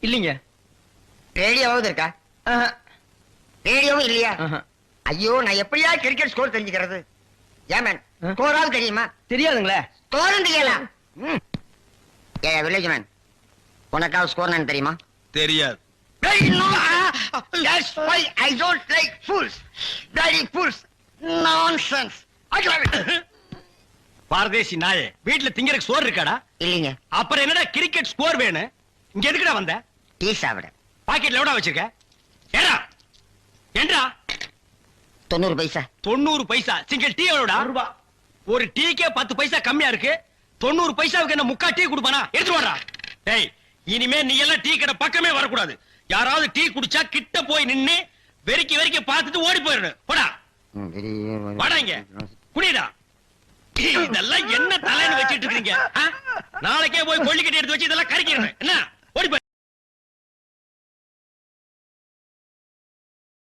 இல்லீங்க. ரேடியோவாவது இருக்கா? ரேடியோவும் இல்லையா? ஐயோ, நான் எப்படியா கிரிக்கெட் ஸ்கோர் தெரிஞ்சுக்கிறது? ஏமன், ஸ்கோராவது தெரியுமா? தெரியாதுங்களே. ஸ்கோரும் தெரியலாம். ஏ வில்லேஜ் மேன், உனக்காவது ஸ்கோர் நான் தெரியுமா? தெரியாது. That's why I don't like fools. Bloody fools. Nonsense. பாரதேசி நாயே, வீட்டுல திங்கறதுக்கு சோறு இருக்காடா? இல்லீங்க. அப்புறம் என்னடா கிரிக்கெட் ஸ்கோர் வேணும்? இங்க எதுக்குடா வந்த? டீ சாப்பிட. பாக்கெட்ல எவ்வளவு வச்சிருக்க? ஏடா ஏண்டா 90 பைசா. 90 பைசா. Single tea எவ்வளவுடா? ரூபா. ஒரு டீக்கே 10 பைசா கம்மியா இருக்கு. 90 பைசாவுக்கு என்ன முக்கா டீ குடுப்பானா? எடுத்து வாடா. டேய், இனிமே நீ எல்லாம் டீ கடை பக்கமே வரக்கூடாது. யாராவது டீ குடிச்சா கிட்ட போய் நின்னு வெறிக்கி வெறிக்கி பார்த்துட்டு ஓடி போயிடணும். போடா வாடா இங்க குடிடா. இதெல்லாம் என்ன தலைன்னு வச்சிட்டு இருக்கீங்க? நாளைக்கே போய் கொள்ளிக்கட்டி எடுத்து வச்சு இதெல்லாம் கறிக்கிறேன். என்ன ஓடி போய்